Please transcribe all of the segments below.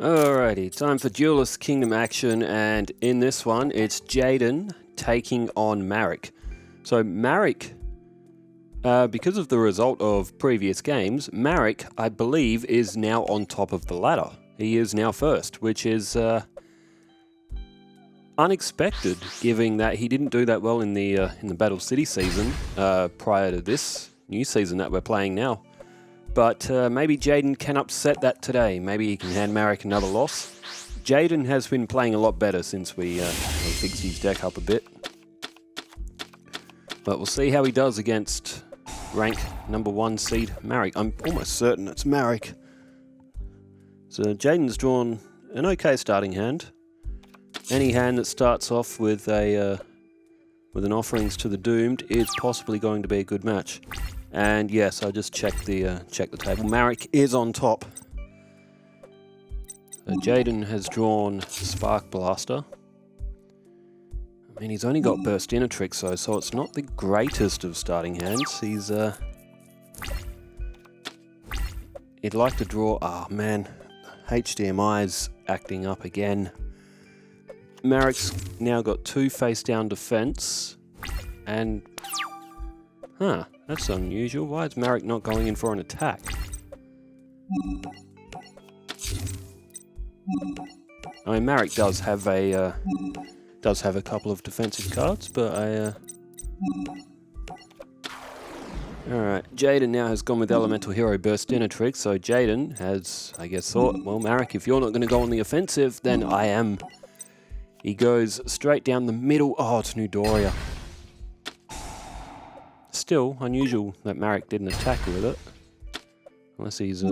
Alrighty, time for Duelist Kingdom action, and in this one, it's Jaden taking on Marrick. So Marrick, because of the result of previous games, Marrick, I believe, is now on top of the ladder. He is now first, which is unexpected, given that he didn't do that well in the Battle City season prior to this new season that we're playing now. But maybe Jaden can upset that today. Maybe he can hand Marrick another loss. Jaden has been playing a lot better since we fixed his deck up a bit. But we'll see how he does against rank number 1 seed Marrick. I'm almost certain it's Marrick. So Jaden's drawn an okay starting hand. Any hand that starts off with an Offerings to the Doomed is possibly going to be a good match. And yes, I just checked the table. Marrick is on top. So Jaden has drawn Spark Blaster. I mean, he's only got Burst Inner Trick, so it's not the greatest of starting hands. He'd like to draw. Oh man, HDMI's acting up again. Marrick's now got 2 face down defense, and that's unusual. Why is Marrick not going in for an attack? I mean, Marrick does have a couple of defensive cards, but alright, Jaden now has gone with Elemental Hero Burst Inner Trick, so Jaden has, I guess, thought, well, Marrick, if you're not going to go on the offensive, then I am. He goes straight down the middle. Oh, it's Newdoria. Still unusual that Marrick didn't attack with it, unless he's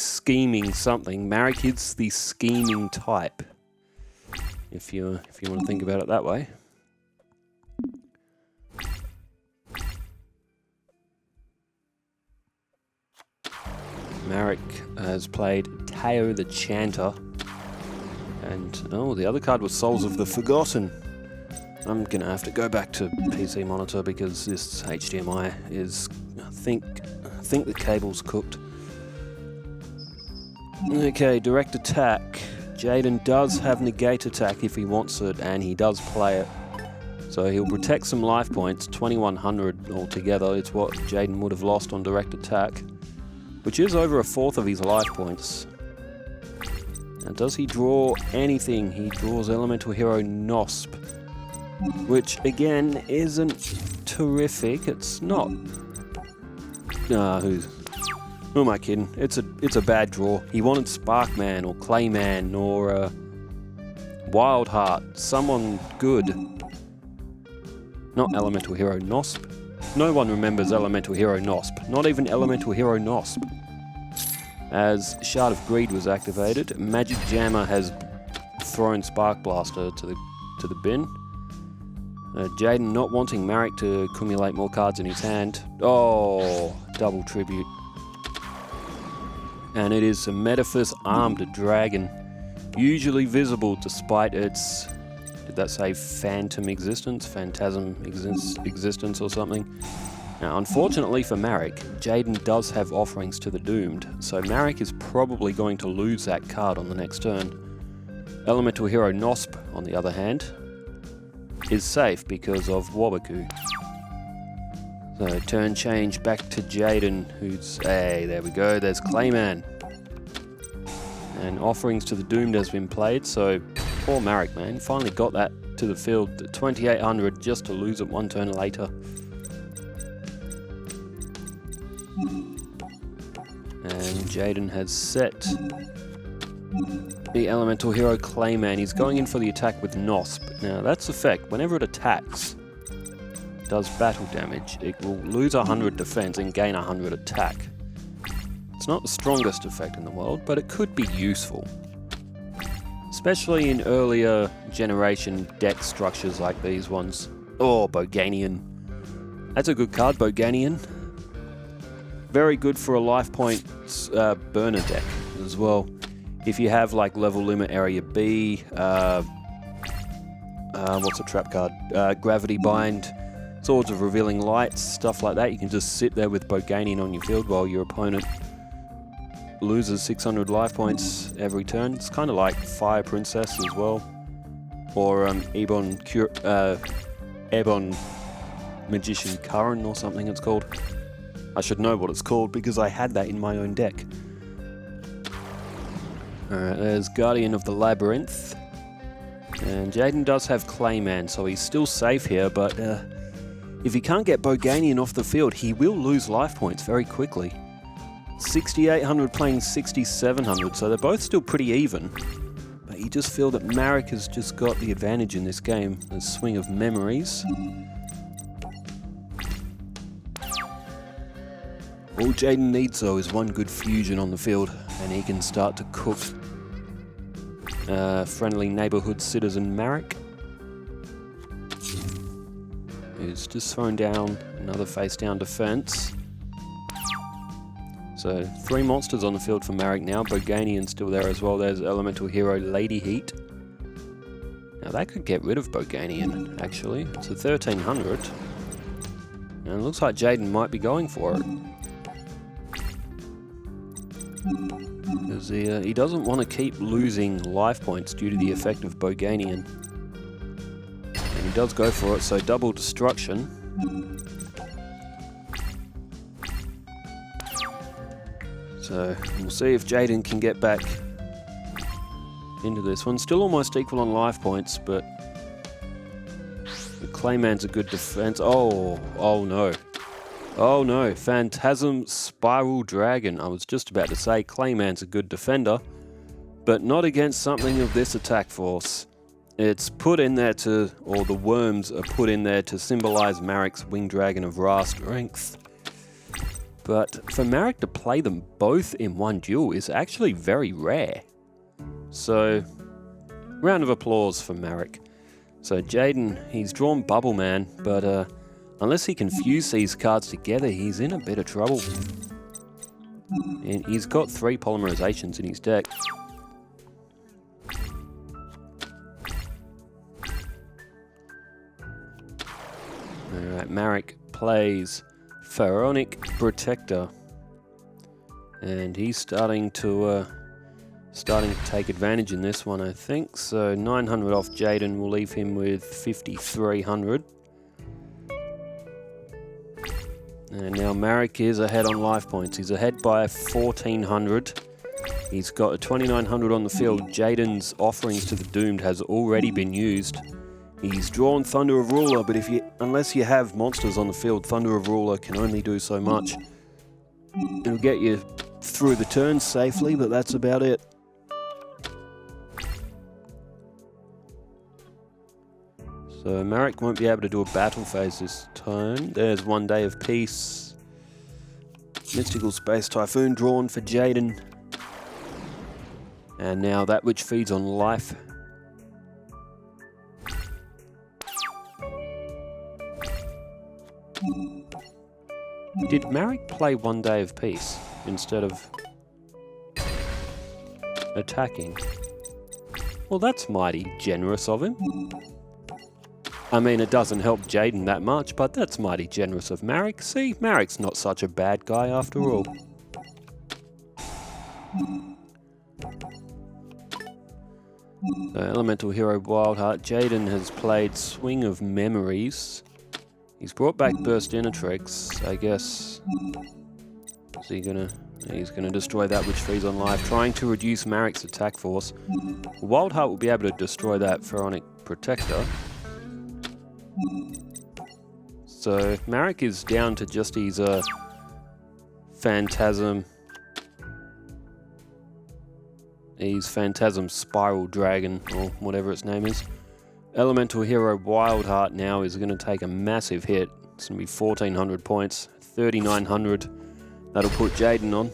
scheming something. Marrick is the scheming type, if you want to think about it that way. Marrick has played Teo the Chanter, and the other card was Souls of the Forgotten. I'm gonna have to go back to PC monitor because this HDMI is, I think the cable's cooked. Okay, direct attack. Jaden does have negate attack if he wants it, and he does play it. So he'll protect some life points, 2100 altogether. It's what Jaden would have lost on direct attack, which is over 1/4 of his life points. Now, does he draw anything? He draws Elemental Hero Nosp, which again isn't terrific. It's not. Who am I kidding? It's a bad draw. He wanted Sparkman or Clayman or Wildheart, someone good. Not Elemental Hero Nosp. No one remembers Elemental Hero Nosp. Not even Elemental Hero Nosp. As Shard of Greed was activated, Magic Jammer has thrown Spark Blaster to the bin. Jaden not wanting Marrick to accumulate more cards in his hand. Oh, double tribute. And it is a Metaphys Armed Dragon. Usually visible despite its, did that say Phantom Existence? Phantasm Existence or something? Now, unfortunately for Marrick, Jaden does have Offerings to the Doomed, so Marrick is probably going to lose that card on the next turn. Elemental Hero Nosp, on the other hand, is safe because of Wabaku. So turn change back to Jaden, who's, hey, there we go, there's Clayman. And Offerings to the Doomed has been played, so poor Marrick, man, finally got that to the field, 2800 just to lose it 1 turn later. And Jaden has set the Elemental Hero Clayman. He's going in for the attack with Nosp. Now that's effect. Whenever it attacks, does battle damage, it will lose 100 defense and gain 100 attack. It's not the strongest effect in the world, but it could be useful. Especially in earlier generation deck structures like these ones. Oh, Boganian. That's a good card, Boganian. Very good for a life points burner deck as well. If you have like level limit area B, what's a trap card? Gravity Bind, Swords of Revealing Lights, stuff like that. You can just sit there with Boganian on your field while your opponent loses 600 life points every turn. It's kind of like Fire Princess as well. Or Ebon Magician Curran or something it's called. I should know what it's called because I had that in my own deck. Alright, there's Guardian of the Labyrinth. And Jaden does have Clayman, so he's still safe here, but if he can't get Boganian off the field, he will lose life points very quickly. 6,800 playing 6,700, so they're both still pretty even. But you just feel that Marrick has just got the advantage in this game. The Swing of Memories. All Jaden needs though is one good fusion on the field, and he can start to cook friendly neighborhood citizen Marrick, who's just thrown down another face down defense. So 3 monsters on the field for Marrick now. Boganian still there as well. There's Elemental Hero Lady Heat. Now that could get rid of Boganian actually. It's a 1300. And it looks like Jaden might be going for it. Because he doesn't want to keep losing life points due to the effect of Boganian. And he does go for it, so double destruction. So we'll see if Jaden can get back into this one. Still almost equal on life points, but the Clayman's a good defense. Oh no. Oh no, Phantasm Spiral Dragon. I was just about to say Clayman's a good defender, but not against something of this attack force. It's put in there to, or the worms are put in there to symbolize Marrick's Winged Dragon of Ra strength. But for Marrick to play them both in one duel is actually very rare. So, round of applause for Marrick. So Jaden, he's drawn Bubble Man, but unless he can fuse these cards together, he's in a bit of trouble. And he's got 3 polymerizations in his deck. Alright, Marrick plays Pharaonic Protector. And he's starting to take advantage in this one, I think. So 900 off Jaden will leave him with 5,300. And now Marrick is ahead on life points. He's ahead by 1,400. He's got a 2,900 on the field. Jaden's offerings to the Doomed has already been used. He's drawn Thunder of Ruler, but unless you have monsters on the field, Thunder of Ruler can only do so much. It'll get you through the turn safely, but that's about it. So Marrick won't be able to do a battle phase this turn. There's One Day of Peace. Mystical Space Typhoon drawn for Jaden. And now that which feeds on life. Did Marrick play One Day of Peace instead of attacking? Well, that's mighty generous of him. I mean, it doesn't help Jaden that much, but that's mighty generous of Marrick. See, Marrick's not such a bad guy after all. So, Elemental Hero Wildheart. Jaden has played Swing of Memories. He's brought back Burst Inatrix, I guess. Is he gonna... He's gonna destroy that which feeds on life, trying to reduce Marrick's attack force. Wildheart will be able to destroy that Pharaonic Protector. So Marrick is down to just his Phantasm. His Phantasm Spiral Dragon, or whatever its name is. Elemental Hero Wildheart now is going to take a massive hit. It's going to be 1,400 points, 3,900. That'll put Jaden on.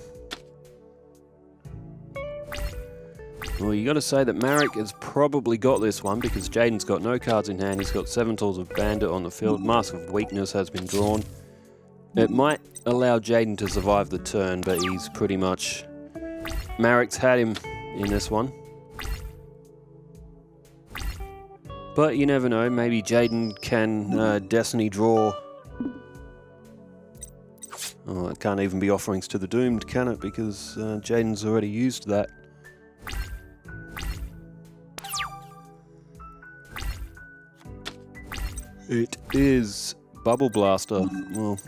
Well, you got to say that Marrick has probably got this one because Jaden's got no cards in hand. He's got 7 Tools of Bandit on the field. Mask of Weakness has been drawn. It might allow Jaden to survive the turn, but he's pretty much... Marrick's had him in this one. But you never know, maybe Jaden can Destiny draw... Oh, it can't even be offerings to the doomed, can it? Because Jaden's already used that. It is Bubble Blaster. Well,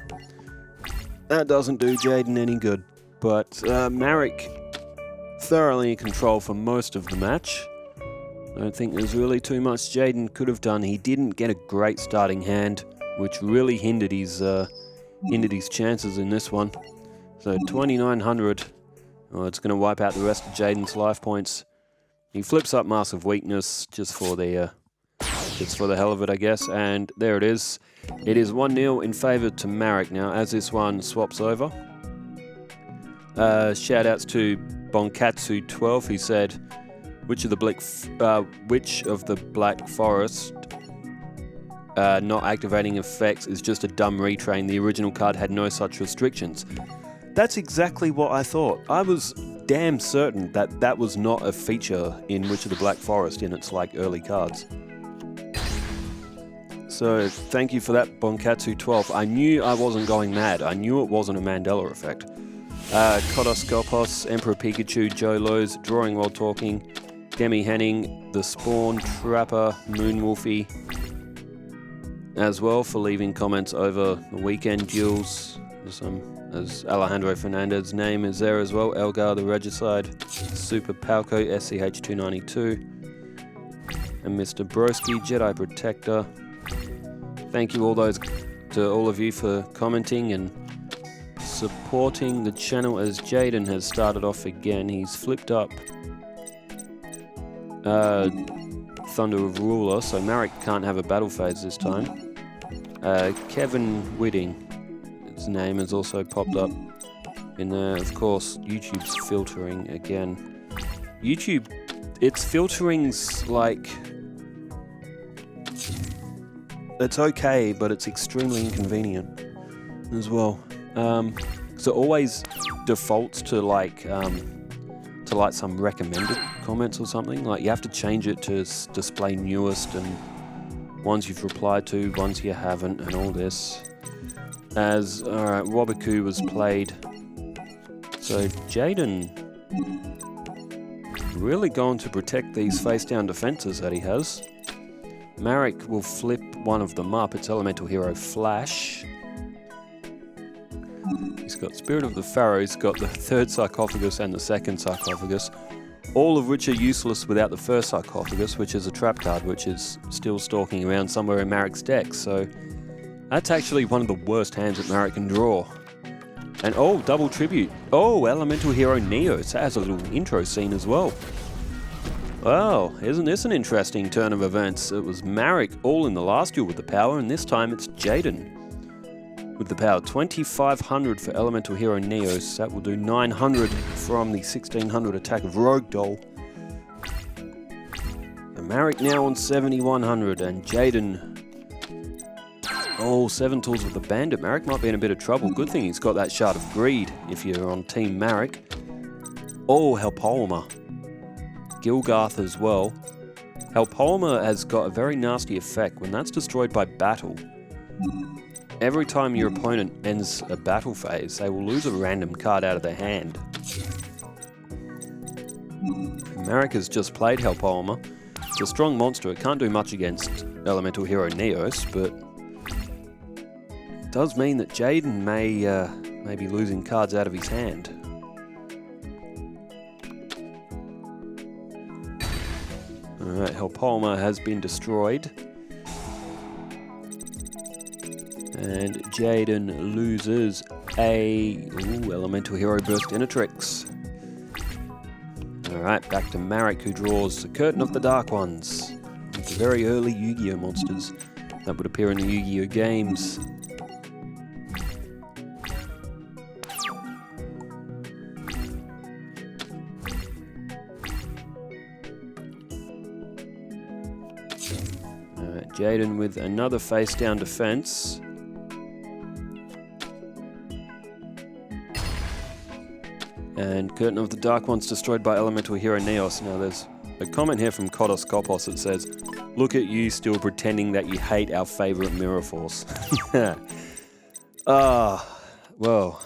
that doesn't do Jaden any good. But Marrick thoroughly in control for most of the match. I don't think there's really too much Jaden could have done. He didn't get a great starting hand, which really hindered his chances in this one. So 2,900. Oh, it's going to wipe out the rest of Jaden's life points. He flips up Mask of Weakness just for the hell of it, I guess. And there it is. It is 1-0 in favour to Marrick now, as this one swaps over. Shout outs to Bonkatsu12. He said, which of the Black Forest not activating effects is just a dumb retrain. The original card had no such restrictions. That's exactly what I thought. I was damn certain that that was not a feature in Witch of the Black Forest in its early cards. So thank you for that, Bonkatsu12. I knew I wasn't going mad. I knew it wasn't a Mandela effect. Kodoskopos, Emperor Pikachu, Joe Lowe's, Drawing While Talking, Demi Henning, The Spawn, Trapper, Moonwolfie, as well for leaving comments over the weekend duels. As Alejandro Fernandez's name is there as well. Elgar the Regicide, Super Palco, SCH292, and Mr. Broski, Jedi Protector. Thank you to all of you for commenting and supporting the channel as Jaden has started off again. He's flipped up Thunder of Ruler, so Marrick can't have a battle phase this time. Kevin Whitting, his name has also popped up in there. Of course, YouTube's filtering again. YouTube, its filtering's it's okay, but it's extremely inconvenient as well. So it always defaults to some recommended comments or something. You have to change it to display newest and ones you've replied to, ones you haven't, and all this. Alright, Wabaku was played. So Jaden really going to protect these face-down defenses that he has. Marrick will flip one of them up. It's Elemental Hero Flash. He's got Spirit of the Pharaoh, he's got the third sarcophagus and the second sarcophagus, all of which are useless without the first sarcophagus, which is a trap card, which is still stalking around somewhere in Marrick's deck. So that's actually one of the worst hands that Marrick can draw. And oh, double tribute. Oh, Elemental Hero Neos. That has a little intro scene as well. Well, isn't this an interesting turn of events? It was Marrick all in the last duel with the power, and this time it's Jaden with the power. 2,500 for Elemental Hero Neos. That will do 900 from the 1,600 attack of Rogue Doll. And Marrick now on 7,100, and Jaden... Oh, 7 tools with the Bandit. Marrick might be in a bit of trouble. Good thing he's got that Shard of Greed if you're on Team Marrick. Oh, Helpolma. Gilgarth as well. Helpolma has got a very nasty effect. When that's destroyed by battle, every time your opponent ends a battle phase, they will lose a random card out of their hand. Marrick has just played Helpolma. It's a strong monster. It can't do much against Elemental Hero Neos, but it does mean that Jaden may be losing cards out of his hand. Alright, Helpolma has been destroyed. And Jaden loses a Elemental Hero Burst Inatrix. Alright, back to Marrick, who draws the Curtain of the Dark Ones. It's very early Yu-Gi-Oh monsters that would appear in the Yu-Gi-Oh games. Jaden with another face-down defense. And Curtain of the Dark Ones destroyed by Elemental Hero Neos. Now there's a comment here from Kodoskopos that says, "Look at you still pretending that you hate our favourite Mirror Force." Well,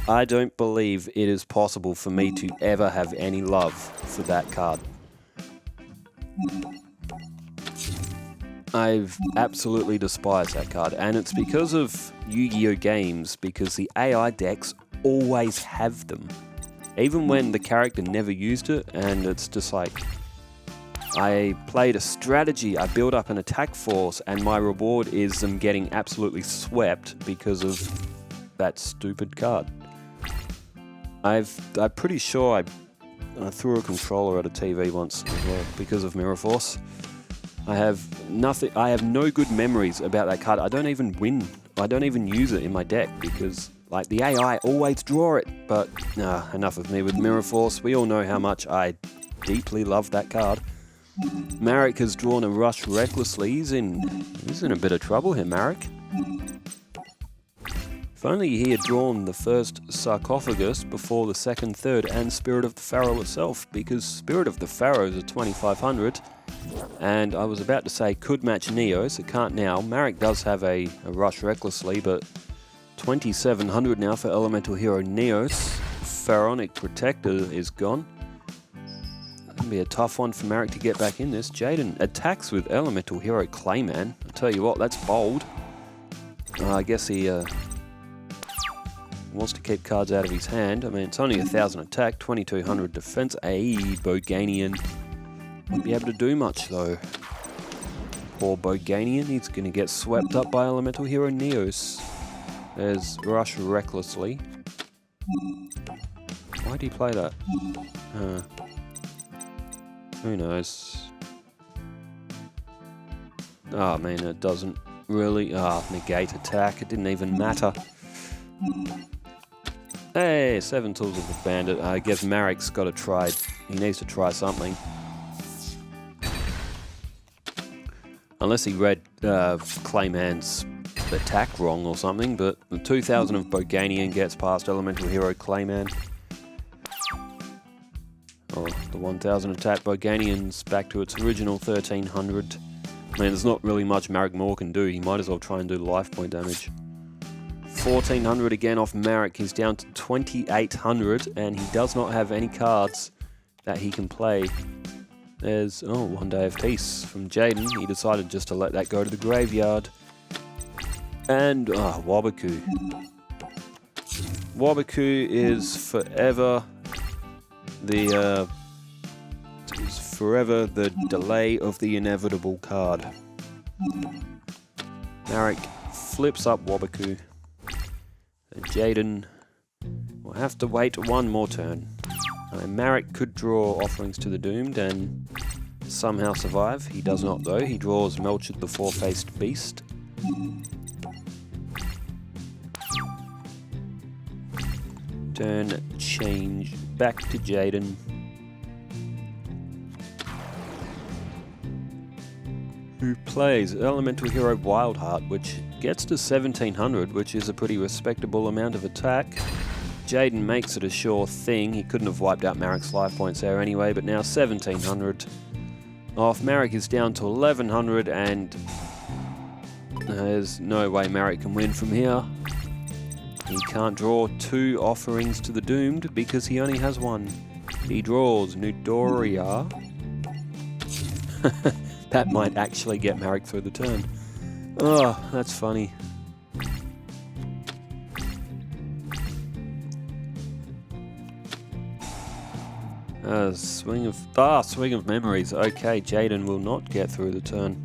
I don't believe it is possible for me to ever have any love for that card. I've absolutely despised that card, and it's because of Yu-Gi-Oh games, because the AI decks always have them. Even when the character never used it, and it's just like, I played a strategy, I built up an attack force, and my reward is them getting absolutely swept because of that stupid card. I'm pretty sure I threw a controller at a TV once as well because of Mirror Force. I have no good memories about that card. I don't even win. I don't even use it in my deck because, like, the AI always draw it. But, enough of me with Mirror Force. We all know how much I deeply love that card. Marrick has drawn a Rush recklessly. He's in a bit of trouble here, Marrick. If only he had drawn the first Sarcophagus before the second, third, and Spirit of the Pharaoh itself, because Spirit of the Pharaoh is a 2500, and I was about to say could match Neos, it can't now. Marrick does have a Rush recklessly, but 2700 now for Elemental Hero Neos. Pharaonic Protector is gone. That'll be a tough one for Marrick to get back in this. Jaden attacks with Elemental Hero Clayman. I'll tell you what, that's bold. I guess he wants to keep cards out of his hand. I mean, it's only 1000 attack, 2200 defense. Boganian won't be able to do much though. Poor Boganian, he's going to get swept up by Elemental Hero Neos. There's Rush recklessly. Why'd he play that? Who knows? Oh man, it doesn't really negate attack. It didn't even matter. Hey, 7 Tools of the Bandit. I guess Marrick's got to try. He needs to try something. Unless he read Clayman's attack wrong or something, but the 2000 of Boganian gets past Elemental Hero Clayman. Oh, the 1000 attack Boganian's back to its original 1300. I mean, there's not really much Marrick Moore can do. He might as well try and do life point damage. 1400 again off Marrick. He's down to 2800, and he does not have any cards that he can play. There's, One Day of Peace from Jaden. He decided just to let that go to the graveyard. And, Wabaku. Wabaku is forever the delay of the inevitable card. Marrick flips up Wabaku. And Jaden will have to wait one more turn. Marrick could draw Offerings to the Doomed and somehow survive. He does not though. He draws Melchett the Four-Faced Beast. Turn change back to Jaden. Who plays Elemental Hero Wildheart, which gets to 1700, which is a pretty respectable amount of attack. Jaden makes it a sure thing. He couldn't have wiped out Marrick's life points there anyway, but now 1700. Off, Marrick is down to 1100, and there's no way Marrick can win from here. He can't draw 2 Offerings to the Doomed because he only has 1. He draws Nudoria. That might actually get Marrick through the turn. Oh, that's funny. Swing of Memories. Okay, Jaden will not get through the turn.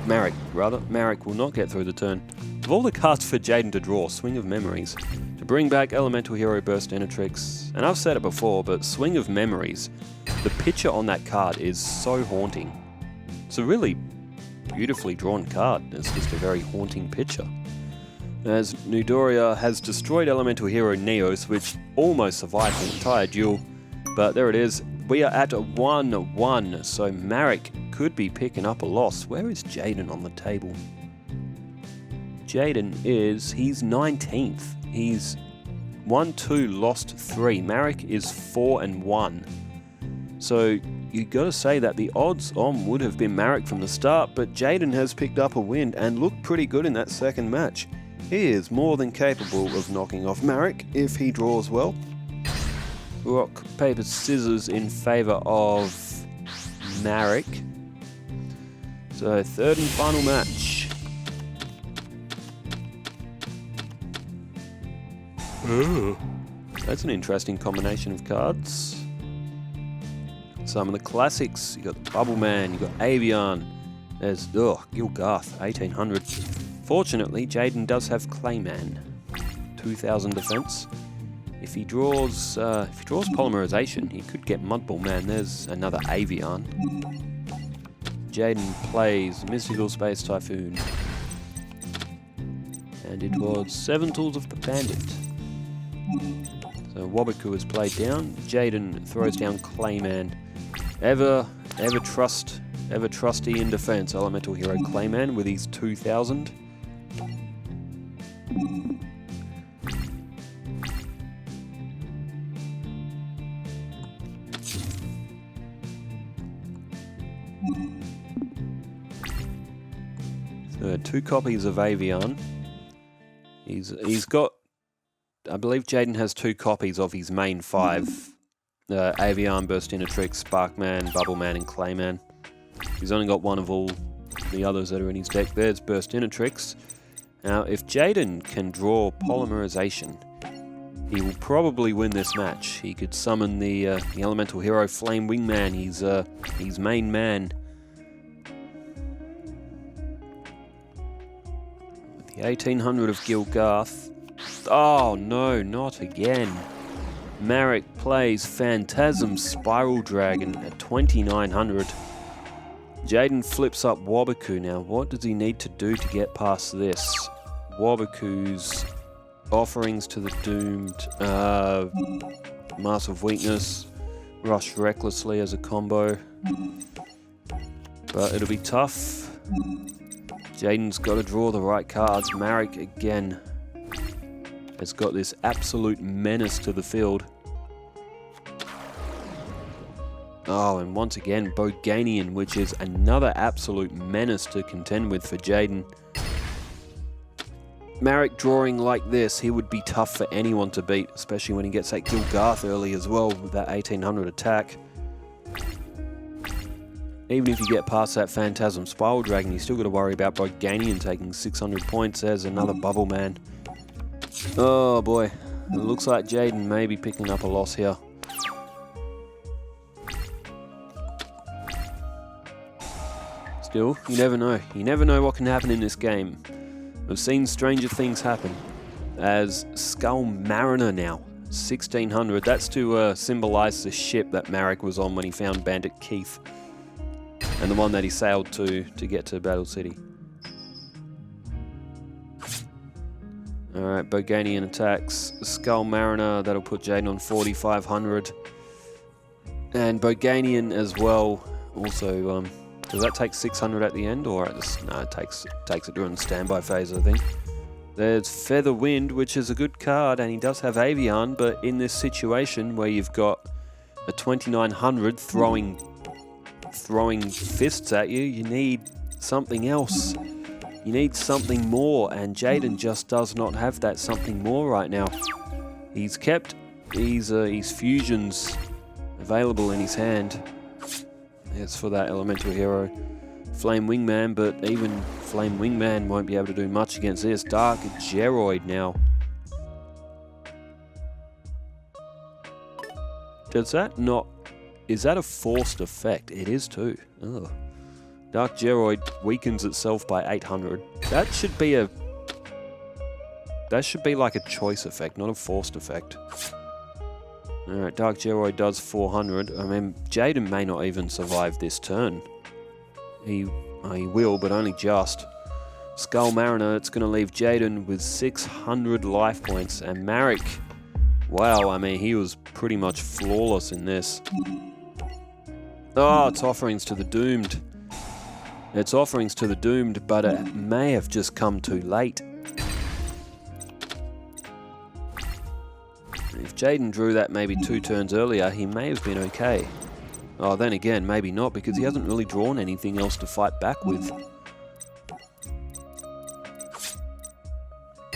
Marrick, rather. Marrick will not get through the turn. Of all the cards for Jaden to draw, Swing of Memories. To bring back Elemental Hero Burst Enetrix. And I've said it before, but Swing of Memories, the picture on that card is so haunting. It's a really beautifully drawn card. It's just a very haunting picture. As Nudoria has destroyed Elemental Hero Neos, which almost survived the entire duel. But there it is. We are at a 1-1, so Marrick could be picking up a loss. Where is Jaden on the table? Jaden he's 19th. He's 1-2, lost 3. Marrick is 4-1. So you got to say that the odds on would have been Marrick from the start, but Jaden has picked up a win and looked pretty good in that second match. He is more than capable of knocking off Marrick if he draws well. Rock, paper, scissors in favour of Marrick. So, third and final match. That's an interesting combination of cards. Some of the classics. You got the Bubble Man, you got Avian. There's Gilgarth, 1800. Fortunately, Jaden does have Clayman, 2000 defense. If he draws Polymerization, he could get Mudball Man. There's another Avian. Jaden plays Mystical Space Typhoon. And it was 7 Tools of the Bandit. So Wabaku is played down. Jaden throws down Clayman. Ever trusty in defense, Elemental Hero Clayman with his 2000. So 2 copies of Avian. He's got, I believe Jaden has 2 copies of his main 5. Avian, Burstinatrix, Sparkman, Bubbleman, and Clayman. He's only got 1 of all the others that are in his deck. There's Burstinatrix. Now, if Jaden can draw Polymerization, he will probably win this match. He could summon the Elemental Hero Flame Wingman, his main man. With the 1800 of Gilgarth. Oh no, not again. Marrick plays Phantasm Spiral Dragon at 2900. Jaden flips up Wabaku. Now, what does he need to do to get past this? Wabaku's Offerings to the Doomed, Mass of Weakness, Rush Recklessly as a combo. But it'll be tough. Jaden's got to draw the right cards. Marrick again has got this absolute menace to the field. Oh, and once again, Boganian, which is another absolute menace to contend with for Jaden. Marrick drawing like this, he would be tough for anyone to beat, especially when he gets that Gilgarth early as well with that 1800 attack. Even if you get past that Phantasm Spiral Dragon, you still got to worry about Boganian taking 600 points. There's another Bubble Man. Oh boy, it looks like Jaden may be picking up a loss here. Still, you never know. You never know what can happen in this game. We've seen stranger things happen. As Skull Mariner now, 1600. That's to symbolize the ship that Marrick was on when he found Bandit Keith. And the one that he sailed to get to Battle City. Alright, Boganian attacks Skull Mariner. That'll put Jaden on 4500. And Boganian as well. Also, does that take 600 at the end? Or at the, no, it takes it during the standby phase, I think. There's Feather Wind, which is a good card, and he does have Avian, but in this situation where you've got a 2900 throwing fists at you, you need something else. You need something more, and Jaden just does not have that something more right now. He's kept his fusions available in his hand. It's for that Elemental Hero Flame Wingman, but even Flame Wingman won't be able to do much against this. Dark Geroid now. Does that not... Is that a forced effect? It is too. Ugh. Dark Geroid weakens itself by 800. That should be like a choice effect, not a forced effect. Alright, Dark Geroid does 400. I mean, Jaden may not even survive this turn. He will, but only just. Skull Mariner, it's going to leave Jaden with 600 life points. And Marrick, wow, I mean, he was pretty much flawless in this. Oh, it's Offerings to the Doomed. It's Offerings to the Doomed, but it may have just come too late. If Jaden drew that maybe 2 turns earlier, he may have been okay. Oh, then again, maybe not, because he hasn't really drawn anything else to fight back with.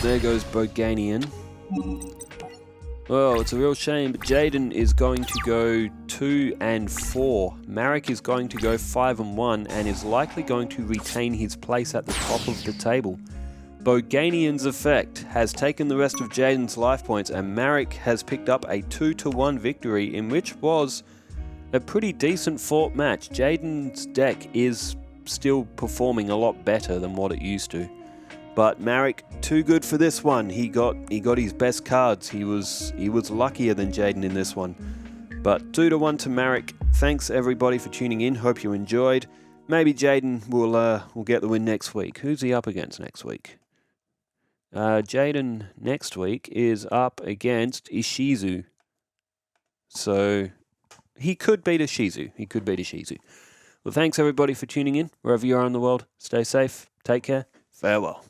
There goes Boganian. Well, it's a real shame, but Jaden is going to go 2 and 4. Marrick is going to go 5 and 1 and is likely going to retain his place at the top of the table. Boganian's effect has taken the rest of Jaden's life points, and Marrick has picked up a 2-1 victory in which was a pretty decent fought match. Jaden's deck is still performing a lot better than what it used to. But Marrick, too good for this one. He got his best cards. He was luckier than Jaden in this one. But 2-1 to Marrick. Thanks everybody for tuning in. Hope you enjoyed. Maybe Jaden will get the win next week. Who's he up against next week? Jaden next week is up against Ishizu. So he could beat Ishizu. Well, thanks everybody for tuning in. Wherever you are in the world, stay safe. Take care. Farewell.